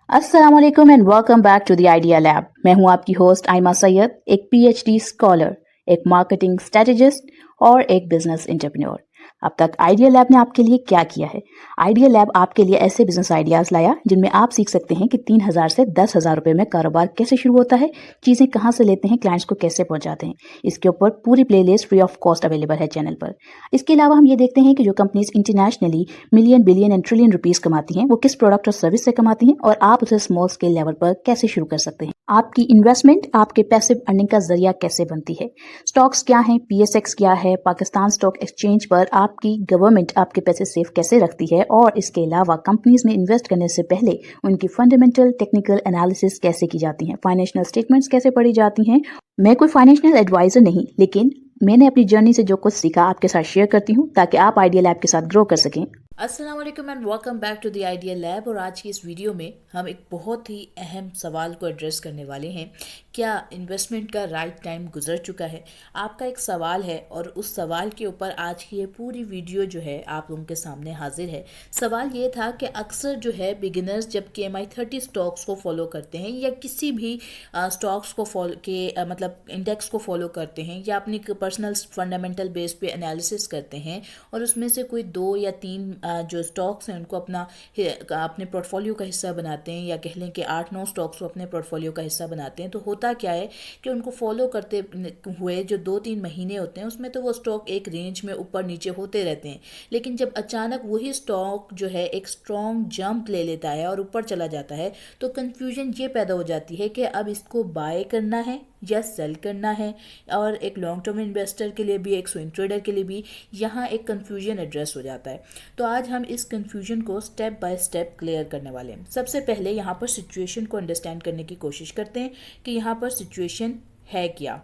अस्सलाम वालेकुम and welcome back to the idea lab. मैं हूं आपकी होस्ट आयमा सैयद, एक पीएचडी स्कॉलर, एक मार्केटिंग स्ट्रेटेजिस्ट और एक बिजनेस एंटरप्रेन्योर। अब तक आइडिया लैब ने आपके लिए क्या किया है? आइडिया लैब आपके लिए ऐसे बिजनेस आइडियाज लाया जिनमें आप सीख सकते हैं कि 3,000 से 10,000 रुपए में कारोबार कैसे शुरू होता है, चीजें कहां से लेते हैं, क्लाइंट्स को कैसे पहुंचाते हैं। इसके ऊपर पूरी playlist free of cost available है चैनल पर। इसके अलावा हम ये देखते हैं कि जो companies internationally million billion and trillion rupees कमाती हैं वो किस प्रोडक्ट और सर्विस से कमाती हैं और आप उसे स्मॉल स्केल लेवल पर कैसे शुरू कर सकते हैं। आपकी इन्वेस्टमेंट आपके पैसिव अर्निंग का जरिया कैसे बनती है। स्टॉक्स क्या हैं, पीएसएक्स क्या है, पाकिस्तान स्टॉक एक्सचेंज पर आपकी गवर्नमेंट आपके पैसे सेफ कैसे रखती है, और इसके अलावा कंपनीज में इन्वेस्ट करने से पहले उनकी फंडामेंटल टेक्निकल एनालिसिस कैसे की जाती है, फाइनेंशियल स्टेटमेंट्स कैसे पढ़ी जाती हैं। मैं कोई फाइनेंशियल एडवाइजर नहीं, लेकिन मैंने अपनी जर्नी से जो कुछ सीखा आपके साथ शेयर करती हूँ ताकि आप आइडिया लैब के साथ ग्रो कर सकें। अस्सलाम वालेकुम and welcome back to the idea lab. और आज की इस वीडियो में हम एक बहुत ही अहम सवाल को एड्रेस करने वाले हैं। क्या इन्वेस्टमेंट का राइट टाइम गुजर चुका है? आपका एक सवाल है और उस सवाल के ऊपर आज की ये पूरी वीडियो जो है आप लोगों के सामने हाजिर है। सवाल ये था कि अक्सर जो है बिगिनर्स जब KMI30 स्टॉक्स को फॉलो करते हैं या किसी भी स्टॉक्स को फॉलो के मतलब इंडेक्स को फॉलो करते हैं या अपनी पर्सनल फंडामेंटल बेस पे एनालिसिस करते हैं और उसमें से कोई 2 या 3 जो स्टॉक्स हैं उनको अपने पोर्टफोलियो का हिस्सा बनाते हैं, या कह लें कि 8-9 स्टॉक्स को अपने पोर्टफोलियो का हिस्सा बनाते हैं, तो होता क्या है कि उनको फॉलो करते हुए जो 2-3 महीने होते हैं उसमें तो वो स्टॉक एक रेंज में ऊपर नीचे होते रहते हैं। लेकिन जब अचानक वही स्टॉक जो है एक स्ट्रॉन्ग जंप ले लेता है और ऊपर चला जाता है तो कन्फ्यूजन ये पैदा हो जाती है कि अब इसको बाय करना है या सेल करना है। और एक लॉन्ग टर्म इन्वेस्टर के लिए भी, एक स्विंग ट्रेडर के लिए भी यहाँ एक कन्फ्यूजन एड्रेस हो जाता है। तो आज हम इस कन्फ्यूजन को स्टेप बाय स्टेप क्लियर करने वाले हैं। सबसे पहले यहाँ पर सिचुएशन को अंडरस्टैंड करने की कोशिश करते हैं कि यहाँ पर सिचुएशन है क्या।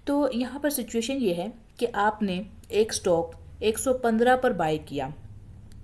तो यहाँ पर सिचुएशन ये है कि आपने एक स्टॉक 115 पर बाय किया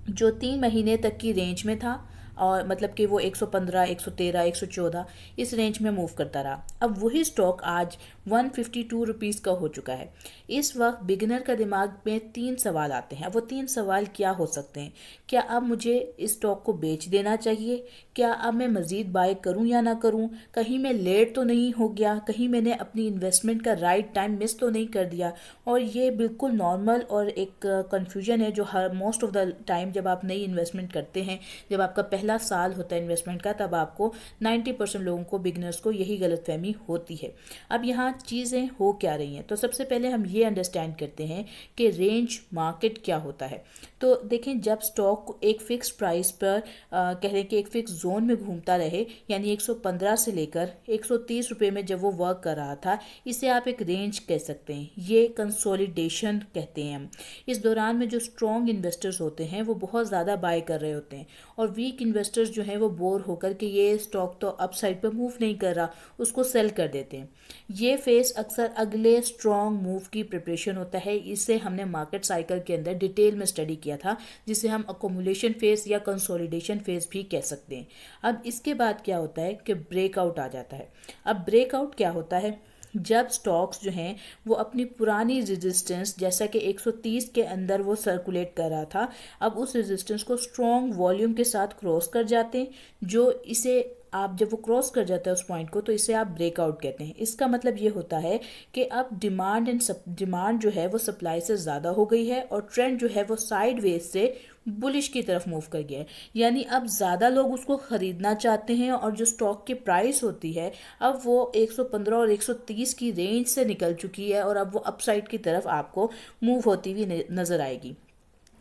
जो 3 महीने तक की रेंज में था, और मतलब कि वो 115, 113, 114 इस रेंज में मूव करता रहा। अब वही स्टॉक आज 152 रुपीज़ का हो चुका है। इस वक्त बिगिनर का दिमाग में 3 सवाल आते हैं। अब वो 3 सवाल क्या हो सकते हैं? क्या अब मुझे इस स्टॉक को बेच देना चाहिए? क्या अब मैं मज़ीद बाय करूं या ना करूं? कहीं मैं लेट तो नहीं हो गया? कहीं मैंने अपनी इन्वेस्टमेंट का राइट टाइम मिस तो नहीं कर दिया? और ये बिल्कुल नॉर्मल और एक कन्फ्यूजन है जो हर मोस्ट ऑफ द टाइम जब आप नई इन्वेस्टमेंट करते हैं, जब आपका पहला साल होता है इन्वेस्टमेंट का, तब आपको 90% लोगों को, बिगनर्स को यही गलतफहमी होती है। अब यहाँ चीज़ें हो क्या रही हैं, तो सबसे पहले हम ये अंडरस्टैंड करते हैं कि रेंज मार्केट क्या होता है। तो देखें, जब स्टॉक एक फिक्स प्राइस पर कह रहे हैं कि एक फिक्स जोन में घूमता रहे, यानी 115 से लेकर 130 रुपये में जब वो वर्क कर रहा था, इसे आप एक रेंज कह सकते हैं। ये कंसोलिडेशन कहते हैं हम। इस दौरान में जो स्ट्रॉन्ग इन्वेस्टर्स होते हैं वो बहुत ज़्यादा बाय कर रहे होते हैं, और वीक इन्वेस्टर्स जो हैं वो बोर होकर के ये स्टॉक तो अप साइड पर मूव नहीं कर रहा, उसको सेल कर देते हैं। ये फेस अक्सर अगले स्ट्रॉन्ग मूव की प्रिपरेशन होता है। इसे हमने मार्केट साइकिल के अंदर डिटेल में स्टडी किया था, जिसे हम अकोमुलेशन फेस या कंसोलिडेशन फेस भी कह सकते हैं। अब इसके बाद क्या होता है कि ब्रेकआउट आ जाता है। अब ब्रेकआउट क्या होता है? जब स्टॉक्स जो हैं वो अपनी पुरानी रेजिस्टेंस, जैसा कि 130 के अंदर वो सर्कुलेट कर रहा था, अब उस रेजिस्टेंस को स्ट्रॉन्ग वॉल्यूम के साथ क्रॉस कर जाते हैं। जो इसे आप जब वो क्रॉस कर जाता है उस पॉइंट को, तो इसे आप ब्रेकआउट कहते हैं। इसका मतलब ये होता है कि अब डिमांड जो है वो सप्लाई से ज़्यादा हो गई है और ट्रेंड जो है वो साइड वेज से बुलिश की तरफ मूव कर गया है। यानी अब ज़्यादा लोग उसको ख़रीदना चाहते हैं, और जो स्टॉक की प्राइस होती है अब वो 115 और 130 की रेंज से निकल चुकी है, और अब वो अपसाइड की तरफ आपको मूव होती हुई नज़र आएगी।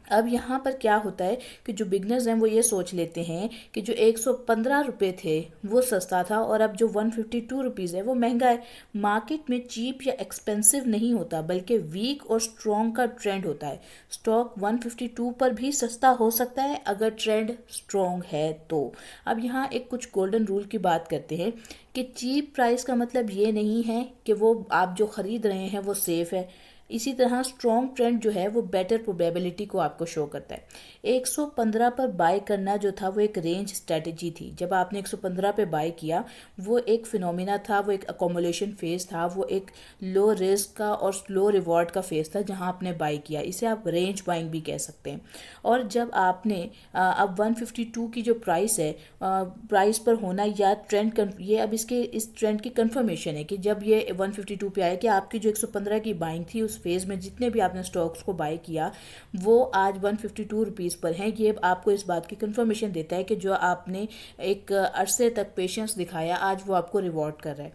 अब यहाँ पर क्या होता है कि जो बिगनर्स हैं वो ये सोच लेते हैं कि जो 115 रुपये थे वो सस्ता था, और अब जो 152 रुपीज़ है वो महंगा है। मार्केट में चीप या एक्सपेंसिव नहीं होता, बल्कि वीक और स्ट्रॉन्ग का ट्रेंड होता है। स्टॉक 152 पर भी सस्ता हो सकता है अगर ट्रेंड स्ट्रॉन्ग है तो। अब यहाँ एक कुछ गोल्डन रूल की बात करते हैं कि चीप प्राइस का मतलब ये नहीं है कि वो आप जो ख़रीद रहे हैं वो सेफ़ है। इसी तरह स्ट्रॉन्ग ट्रेंड जो है वो बेटर प्रोबेबिलिटी को आपको शो करता है। 115 पर बाय करना जो था वो एक रेंज स्ट्रेटेजी थी। जब आपने 115 पे बाय किया, वो एक फिनोमिना था, वो एक अकोमोलेशन फेज था, वो एक लो रिस्क का और स्लो रिवॉर्ड का फेज था जहां आपने बाय किया। इसे आप रेंज बाइंग भी कह सकते हैं। और जब आपने अब 152 की जो प्राइस है, प्राइस पर होना या ट्रेंड, ये अब इस ट्रेंड की कंफर्मेशन है कि जब ये 152 पे आया कि आपकी जो 115 की बाइंग थी उस फेज में जितने भी आपने स्टॉक्स को बाय किया वो आज 152 रुपीज़ पर हैं। ये आपको इस बात की कंफर्मेशन देता है कि जो आपने एक अरसे तक पेशेंस दिखाया आज वो आपको रिवॉर्ड कर रहा है।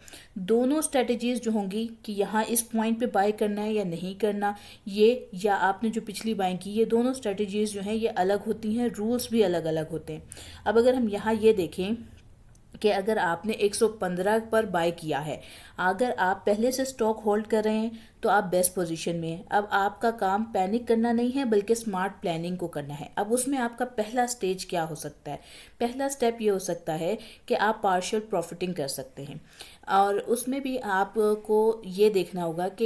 दोनों स्ट्रेटजीज जो होंगी कि यहाँ इस पॉइंट पे बाय करना है या नहीं करना, ये या आपने जो पिछली बाइंग की, ये दोनों स्ट्रेटजीज जो हैं ये अलग होती हैं, रूल्स भी अलग अलग होते हैं। अब अगर हम यहाँ ये देखें कि अगर आपने 115 पर बाय किया है, अगर आप पहले से स्टॉक होल्ड कर रहे हैं तो आप बेस्ट पोजीशन में हैं। अब आपका काम पैनिक करना नहीं है बल्कि स्मार्ट प्लानिंग को करना है। अब उसमें आपका पहला स्टेज क्या हो सकता है? पहला स्टेप ये हो सकता है कि आप पार्शियल प्रॉफिटिंग कर सकते हैं, और उसमें भी आपको ये देखना होगा कि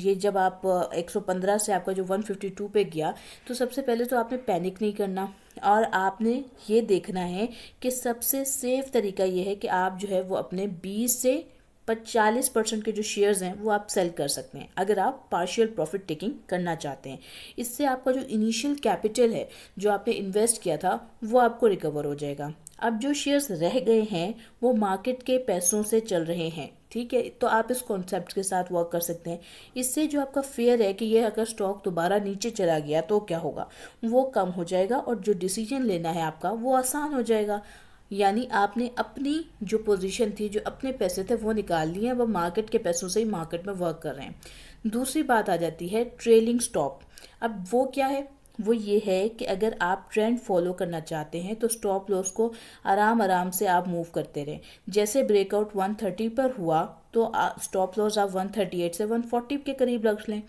ये जब आप 115 से आपका जो 152 पे गया, तो सबसे पहले तो आपने पैनिक नहीं करना और आपने ये देखना है कि सबसे सेफ तरीका ये है कि आप जो है वो अपने 20 से 40% के जो शेयर्स हैं वो आप सेल कर सकते हैं अगर आप पार्शियल प्रॉफिट टेकिंग करना चाहते हैं। इससे आपका जो इनिशियल कैपिटल है जो आपने इन्वेस्ट किया था वो आपको रिकवर हो जाएगा। अब जो शेयर्स रह गए हैं वो मार्केट के पैसों से चल रहे हैं, ठीक है, तो आप इस कॉन्सेप्ट के साथ वर्क कर सकते हैं। इससे जो आपका फेयर है कि ये अगर स्टॉक दोबारा नीचे चला गया तो क्या होगा, वो कम हो जाएगा और जो डिसीजन लेना है आपका वो आसान हो जाएगा। यानी आपने अपनी जो पोजीशन थी, जो अपने पैसे थे वो निकाल लिए, अब मार्केट के पैसों से ही मार्केट में वर्क कर रहे हैं। दूसरी बात आ जाती है ट्रेलिंग स्टॉप। अब वो क्या है? वो ये है कि अगर आप ट्रेंड फॉलो करना चाहते हैं तो स्टॉप लॉस को आराम आराम से आप मूव करते रहें। जैसे ब्रेकआउट 130 पर हुआ तो स्टॉप लॉस आप 138 से 140 के करीब रख लें।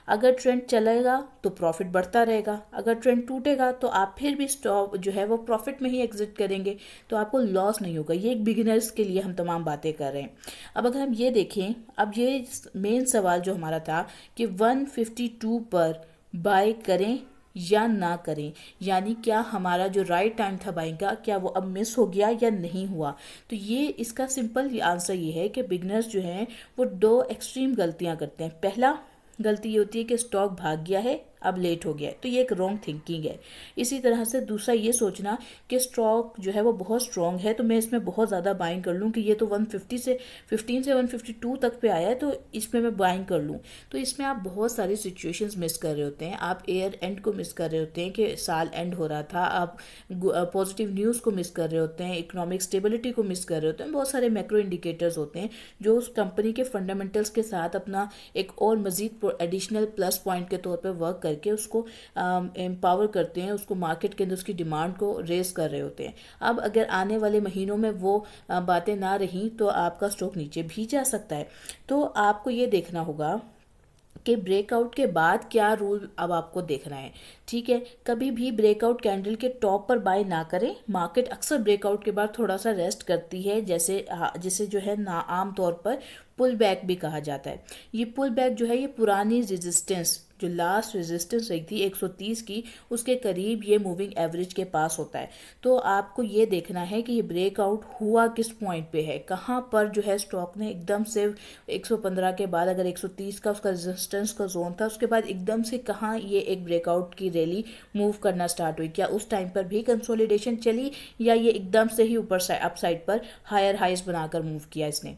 अगर ट्रेंड चलेगा तो प्रॉफिट बढ़ता रहेगा, अगर ट्रेंड टूटेगा तो आप फिर भी स्टॉप जो है वो प्रॉफिट में ही एग्जिट करेंगे, तो आपको लॉस नहीं होगा। ये एक बिगिनर्स के लिए हम तमाम बातें कर रहे हैं। अब अगर हम ये देखें, अब ये मेन सवाल जो हमारा था कि 152 पर बाय करें या ना करें, यानी क्या हमारा जो राइट टाइम था बाइंग का क्या वो अब मिस हो गया या नहीं हुआ। तो ये इसका सिंपल आंसर ये है कि बिगनर्स जो हैं वो दो एक्सट्रीम गलतियां करते हैं। पहला गलती ये होती है कि स्टॉक भाग गया है, अब लेट हो गया है, तो ये एक रॉन्ग थिंकिंग है। इसी तरह से दूसरा ये सोचना कि स्टॉक जो है वो बहुत स्ट्रॉन्ग है तो मैं इसमें बहुत ज़्यादा बाइंग कर लूँ कि ये तो 150 से 15 से 152 तक पे आया है तो इसमें मैं बाइंग कर लूँ। तो इसमें आप बहुत सारी सिचुएशंस मिस कर रहे होते हैं। आप ईयर एंड को मिस कर रहे होते हैं कि साल एंड हो रहा था, आप पॉजिटिव न्यूज़ को मिस कर रहे होते हैं, इकोनॉमिक स्टेबिलिटी को मिस कर रहे होते हैं। बहुत सारे मैक्रो इंडिकेटर्स होते हैं जो उस कंपनी के फंडामेंटल्स के साथ अपना एक और मजीद एडिशनल प्लस पॉइंट के तौर पर वर्क करके उसको एम्पावर करते हैं, उसको मार्केट के अंदर उसकी डिमांड को रेस कर रहे होते हैं। अब अगर आने वाले महीनों में वो बातें ना रहीं तो आपका स्टॉक नीचे भी जा सकता है। तो आपको ये देखना होगा कि ब्रेकआउट के बाद क्या रूल अब आपको देखना है, ठीक है। कभी भी ब्रेकआउट कैंडल के टॉप पर बाय ना करें। मार्केट अक्सर ब्रेकआउट के बाद थोड़ा सा रेस्ट करती है, जिसे जो है ना आम तौर पर पुल बैक भी कहा जाता है। ये पुल बैक जो है ये पुरानी रेजिस्टेंस, जो लास्ट रेजिस्टेंस रही थी 130 की, उसके करीब ये मूविंग एवरेज के पास होता है। तो आपको ये देखना है कि ये ब्रेकआउट हुआ किस पॉइंट पे है, कहाँ पर जो है स्टॉक ने एकदम से 115 के बाद अगर 130 का उसका रेजिस्टेंस का जोन था उसके बाद एकदम से कहाँ ये एक ब्रेकआउट की रैली मूव करना स्टार्ट हुई। क्या उस टाइम पर भी कंसोलिडेशन चली या ये एकदम से ही ऊपर अपसाइड पर हायर हाइज बनाकर मूव किया इसने।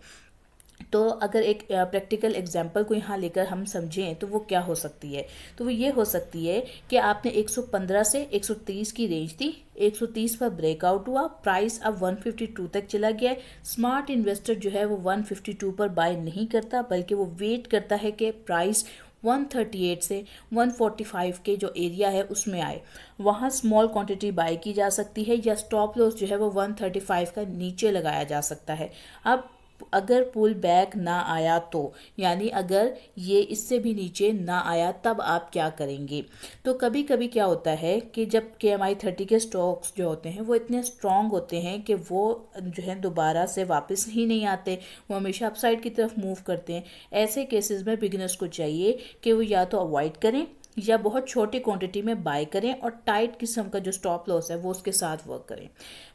तो अगर एक प्रैक्टिकल एग्जांपल को यहाँ लेकर हम समझें तो वो क्या हो सकती है, तो वो ये हो सकती है कि आपने 115 से 130 की रेंज थी, 130 पर ब्रेकआउट हुआ, प्राइस अब 152 तक चला गया है। स्मार्ट इन्वेस्टर जो है वो 152 पर बाय नहीं करता बल्कि वो वेट करता है कि प्राइस 138 से 145 के जो एरिया है उसमें आए, वहाँ स्मॉल क्वांटिटी बाय की जा सकती है या स्टॉप लॉस जो है वो 135 का नीचे लगाया जा सकता है। अब अगर पुल बैक ना आया तो, यानी अगर ये इससे भी नीचे ना आया तब आप क्या करेंगे। तो कभी कभी क्या होता है कि जब KMI30 के स्टॉक्स जो होते हैं वो इतने स्ट्रांग होते हैं कि वो जो है दोबारा से वापस ही नहीं आते, वो हमेशा अपसाइड की तरफ मूव करते हैं। ऐसे केसेस में बिगिनर्स को चाहिए कि वो या तो अवॉइड करें या बहुत छोटी क्वांटिटी में बाय करें और टाइट किस्म का जो स्टॉप लॉस है वो उसके साथ वर्क करें।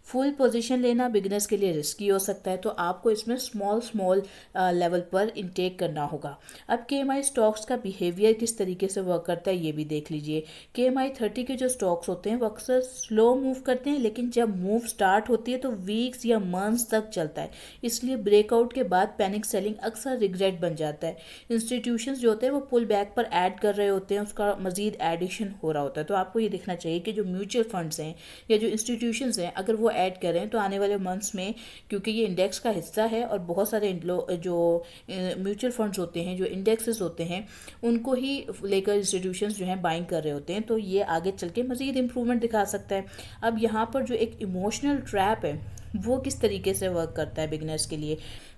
फुल पोजीशन लेना बिगिनर्स के लिए रिस्की हो सकता है, तो आपको इसमें स्मॉल स्मॉल लेवल पर इनटेक करना होगा। अब KMI स्टॉक्स का बिहेवियर किस तरीके से वर्क करता है ये भी देख लीजिए। KMI30 के जो स्टॉक्स होते हैं वो अक्सर स्लो मूव करते हैं, लेकिन जब मूव स्टार्ट होती है तो वीक्स या मंथ्स तक चलता है, इसलिए ब्रेकआउट के बाद पैनिक सेलिंग अक्सर रिग्रेट बन जाता है। इंस्टीट्यूशंस जो होते हैं वो पुल बैक पर ऐड कर रहे होते हैं, उसका मजीद एडिशन हो रहा होता है। तो आपको ये देखना चाहिए कि जो म्यूचुअल फंड्स हैं या जो इंस्टीट्यूशंस हैं अगर वो ऐड करें तो आने वाले मंथ्स में, क्योंकि ये इंडेक्स का हिस्सा है और बहुत सारे जो म्यूचुअल फंड्स होते हैं, जो इंडेक्सेस होते हैं, उनको ही लेकर इंस्टीट्यूशंस जो हैं बाइंग कर रहे होते हैं, तो ये आगे चल के मजीद इंप्रूवमेंट दिखा सकता है। अब यहाँ पर जो एक इमोशनल ट्रैप है वो किस तरीके से वर्क करता है बिगिनर्स के लिए।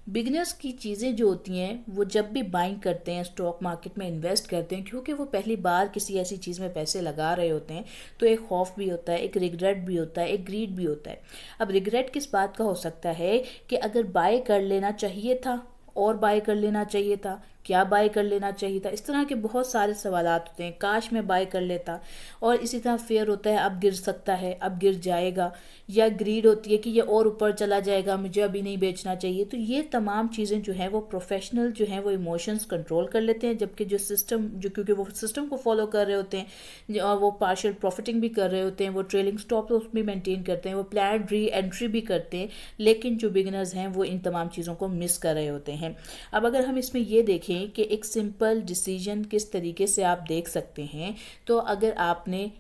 बिगिनर्स की चीज़ें जो होती हैं वो जब भी बाइंग करते हैं, स्टॉक मार्केट में इन्वेस्ट करते हैं, क्योंकि वो पहली बार किसी ऐसी चीज़ में पैसे लगा रहे होते हैं, तो एक खौफ भी होता है, एक रिग्रेट भी होता है, एक ग्रीड भी होता है। अब रिग्रेट किस बात का हो सकता है कि अगर बाय कर लेना चाहिए था और बाय कर लेना चाहिए था, क्या बाय कर लेना चाहिए था, इस तरह के बहुत सारे सवालात होते हैं। काश मैं बाय कर लेता। और इसी तरह फेयर होता है अब गिर सकता है, अब गिर जाएगा, या ग्रीड होती है कि ये और ऊपर चला जाएगा, मुझे अभी नहीं बेचना चाहिए। तो ये तमाम चीज़ें जो हैं वो प्रोफेशनल जो हैं वो इमोशंस कंट्रोल कर लेते हैं, जबकि जो सिस्टम जो क्योंकि वो सिस्टम को फॉलो कर रहे होते हैं और वो पार्शियल प्रॉफिटिंग भी कर रहे होते हैं, वो ट्रेलिंग स्टॉप लॉस भी मेंटेन करते हैं, वो प्लान री एंट्री भी करते हैं, लेकिन जो बिगिनर्स हैं वो इन तमाम चीज़ों को मिस कर रहे होते हैं। अब अगर हम इसमें ये देखें कि एक सिंपल डिसीजन किस तरीके से आप देख सकते हैं, तो अगर आपने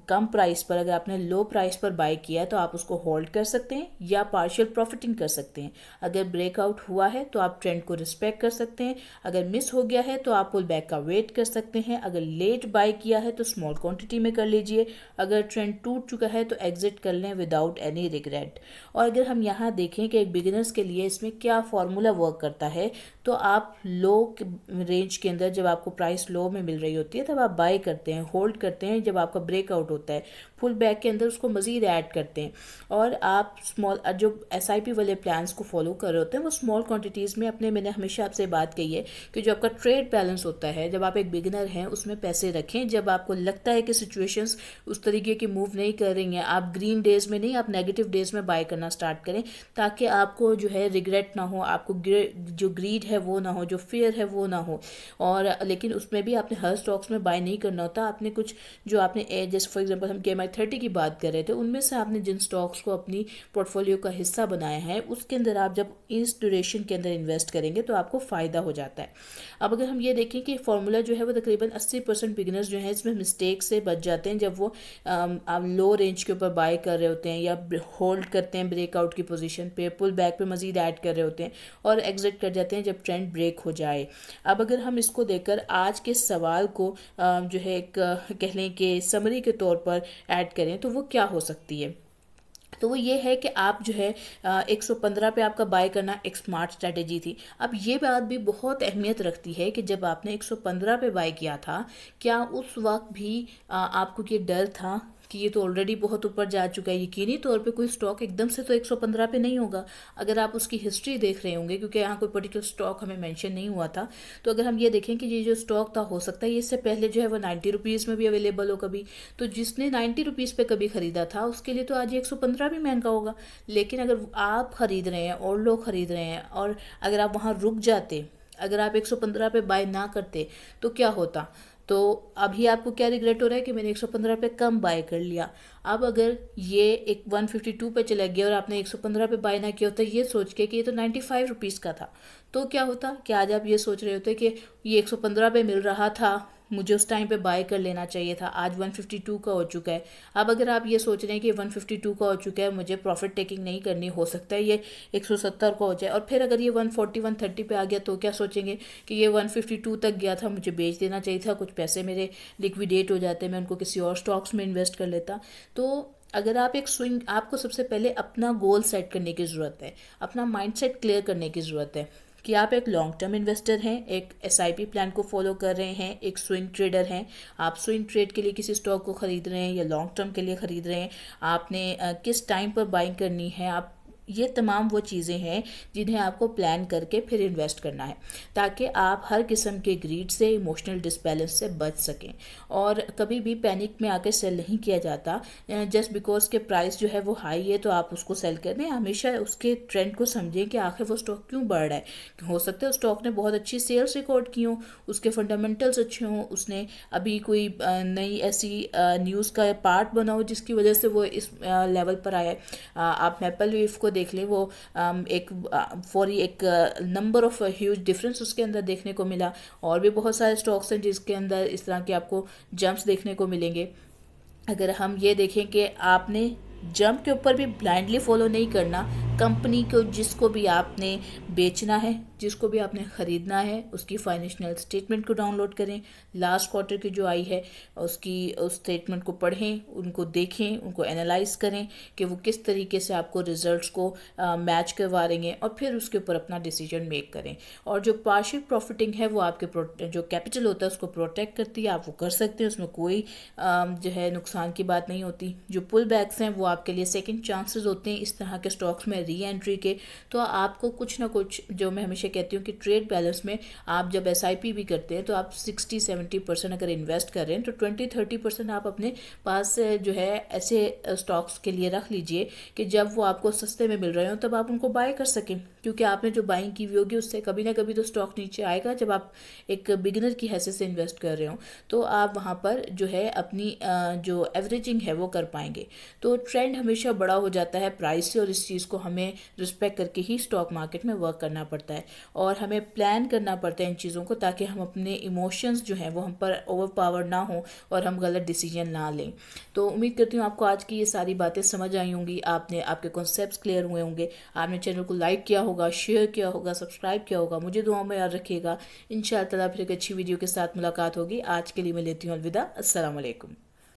कम प्राइस पर, अगर आपने लो प्राइस पर बाय किया तो आप उसको होल्ड कर सकते हैं या पार्शियल प्रॉफिटिंग कर सकते हैं। अगर ब्रेकआउट हुआ है तो आप ट्रेंड को रिस्पेक्ट कर सकते हैं, अगर मिस हो गया है तो आप पुल बैक का वेट कर सकते हैं, अगर लेट बाय किया है तो स्मॉल क्वांटिटी में कर लीजिए, अगर ट्रेंड टूट चुका है तो एग्जिट कर लें विदाउट एनी रिग्रेट। और अगर हम यहाँ देखें कि एक बिगिनर्स के लिए इसमें क्या फॉर्मूला वर्क करता है, तो आप लो रेंज के अंदर जब आपको प्राइस लो में मिल रही होती है तब आप बाय करते हैं, होल्ड करते हैं, जब आपका ब्रेकआउट होता है फुल बैक के अंदर उसको मजीद ऐड करते हैं। और आप स्मॉल जो SIP वाले प्लान्स को फॉलो कर रहे होते हैं वो स्मॉल क्वांटिटीज़ में अपने, मैंने हमेशा आपसे बात कही है कि जो आपका ट्रेड बैलेंस होता है, जब आप एक बिगिनर हैं उसमें पैसे रखें। जब आपको लगता है कि सिचुएशंस उस तरीके की मूव नहीं कर रही हैं, आप ग्रीन डेज में नहीं, आप नेगेटिव डेज में बाय करना स्टार्ट करें, ताकि आपको जो है रिग्रेट ना हो, आपको जो ग्रीड है वो ना हो, जो फेयर है वो ना हो। और लेकिन उसमें भी आपने हर स्टॉक्स में बाय नहीं करना होता। आपने कुछ जो आपने जैसे फॉर एग्जांपल हम KMI30 की बात कर रहे थे, उनमें से आपने जिन स्टॉक्स को अपनी पोर्टफोलियो का हिस्सा बनाया है उसके अंदर आप जब इस ड्यूरेशन के अंदर इन्वेस्ट करेंगे तो आपको फ़ायदा हो जाता है। अब अगर हम ये देखें कि फॉर्मूला जो है वो तकरीबन 80% बिगिनर्स जो है इसमें मिस्टेक से बच जाते हैं जब वो आप लो रेंज के ऊपर बाय कर रहे होते हैं या होल्ड करते हैं ब्रेकआउट की पोजीशन पे, पुल बैक पे मजीद ऐड कर रहे होते हैं और एग्जिट कर जाते हैं जब ट्रेंड ब्रेक हो जाए। अब अगर हम इसको देखकर आज के सवाल को जो है एक कह लें कि समरी के तौर पर ऐड करें तो वो क्या हो सकती है, तो वो ये है कि आप जो है 115 पे आपका बाय करना एक स्मार्ट स्ट्रैटेजी थी। अब ये बात भी बहुत अहमियत रखती है कि जब आपने 115 पे बाय किया था, क्या उस वक्त भी आपको ये डर था कि ये तो ऑलरेडी बहुत ऊपर जा चुका है। यकीनी तौर पे कोई स्टॉक एकदम से तो 115 पे नहीं होगा। अगर आप उसकी हिस्ट्री देख रहे होंगे, क्योंकि यहाँ कोई पर्टिकुलर स्टॉक हमें मेंशन नहीं हुआ था, तो अगर हम ये देखें कि ये जो स्टॉक था हो सकता है ये इससे पहले जो है वो 90 रुपीज़ में भी अवेलेबल हो कभी, तो जिसने 90 रुपीज़ पे कभी ख़रीदा था उसके लिए तो आज 115 भी महंगा होगा। लेकिन अगर आप ख़रीद रहे हैं और लोग ख़रीद रहे हैं और अगर आप वहाँ रुक जाते, अगर आप 115 पे बाय ना करते तो क्या होता। तो अभी आपको क्या रिग्रेट हो रहा है कि मैंने 115 पे कम बाय कर लिया। अब अगर ये एक 152 पे चला गया और आपने 115 पे बाय ना किया होता ये सोच के कि ये तो 95 रुपीज़ का था, तो क्या होता कि आज आप ये सोच रहे होते कि ये 115 पे मिल रहा था, मुझे उस टाइम पे बाय कर लेना चाहिए था, आज 152 का हो चुका है। अब अगर आप ये सोच रहे हैं कि 152 का हो चुका है, मुझे प्रॉफिट टेकिंग नहीं करनी, हो सकता है ये 170 का हो जाए, और फिर अगर ये 140 130 पे आ गया तो क्या सोचेंगे कि ये 152 तक गया था, मुझे बेच देना चाहिए था, कुछ पैसे मेरे लिक्विडेट हो जाते, मैं उनको किसी और स्टॉक्स में इन्वेस्ट कर लेता। तो अगर आप एक स्विंग, आपको सबसे पहले अपना गोल सेट करने की ज़रूरत है, अपना माइंडसेट क्लियर करने की ज़रूरत है कि आप एक लॉन्ग टर्म इन्वेस्टर हैं, एक एसआईपी प्लान को फॉलो कर रहे हैं, एक स्विंग ट्रेडर हैं। आप स्विंग ट्रेड के लिए किसी स्टॉक को ख़रीद रहे हैं या लॉन्ग टर्म के लिए ख़रीद रहे हैं, आपने किस टाइम पर बाइंग करनी है, आप ये तमाम वो चीज़ें हैं जिन्हें आपको प्लान करके फिर इन्वेस्ट करना है, ताकि आप हर किस्म के ग्रीड से, इमोशनल डिसबैलेंस से बच सकें। और कभी भी पैनिक में आकर सेल नहीं किया जाता जस्ट बिकॉज के प्राइस जो है वो हाई है तो आप उसको सेल कर दें। हमेशा उसके ट्रेंड को समझें कि आखिर वो स्टॉक क्यों बढ़ रहा है। हो सकता है स्टॉक ने बहुत अच्छी सेल्स रिकॉर्ड की हों, उसके फंडामेंटल्स अच्छे हों, उसने अभी कोई नई ऐसी न्यूज़ का पार्ट बना हो जिसकी वजह से वो इस लेवल पर आया है। आप मैपल लीफ को देख लें, वो एक फॉर एक नंबर ऑफ ह्यूज डिफरेंस उसके अंदर देखने को मिला। और भी बहुत सारे स्टॉक्स हैं जिसके अंदर इस तरह के आपको जंप्स देखने को मिलेंगे। अगर हम ये देखें कि आपने जंप के ऊपर भी ब्लाइंडली फॉलो नहीं करना, कंपनी को जिसको भी आपने बेचना है, जिसको भी आपने ख़रीदना है, उसकी फाइनेंशियल स्टेटमेंट को डाउनलोड करें, लास्ट क्वार्टर की जो आई है उसकी उस स्टेटमेंट को पढ़ें, उनको देखें, उनको एनालाइज करें कि वो किस तरीके से आपको रिजल्ट्स को मैच करवा रही हैं, और फिर उसके ऊपर अपना डिसीजन मेक करें। और जो पार्शियल प्रॉफिटिंग है वो आपके जो कैपिटल होता है उसको प्रोटेक्ट करती है, आप वो कर सकते हैं, उसमें कोई जो है नुकसान की बात नहीं होती। जो पुल बैक्स हैं वो आपके लिए सेकंड चांसेस होते हैं इस तरह के स्टॉक्स में री एंट्री के। तो आपको कुछ ना कुछ, जो मैं हमेशा कहती हूँ कि ट्रेड बैलेंस में आप जब एसआईपी भी करते हैं तो आप 60-70% अगर इन्वेस्ट कर रहे हैं तो 20-30% आप अपने पास जो है ऐसे स्टॉक्स के लिए रख लीजिए कि जब वो आपको सस्ते में मिल रहे हो तब आप उनको बाय कर सकें। क्योंकि आपने जो बाइंग की हुई होगी उससे कभी ना कभी तो स्टॉक नीचे आएगा। जब आप एक बिगिनर की हैसियत से इन्वेस्ट कर रहे हो तो आप वहाँ पर जो है अपनी जो एवरेजिंग है वो कर पाएंगे। तो ट्रेंड हमेशा बड़ा हो जाता है प्राइस से, और इस चीज़ को हमें रिस्पेक्ट करके ही स्टॉक मार्केट में वर्क करना पड़ता है। और हमें प्लान करना पड़ता है इन चीज़ों को, ताकि हम अपने इमोशंस जो हैं वो हम पर ओवर पावर ना हो और हम गलत डिसीजन ना लें। तो उम्मीद करती हूँ आपको आज की ये सारी बातें समझ आई होंगी, आपके कॉन्सेप्ट्स क्लियर हुए होंगे, आपने चैनल को लाइक किया होगा, शेयर किया होगा, सब्सक्राइब किया होगा। मुझे दुआ में याद रखिएगा। इंशाअल्लाह ताला फिर एक अच्छी वीडियो के साथ मुलाकात होगी। आज के लिए मैं लेती हूँ अलविदा। अस्सलाम वालेकुम।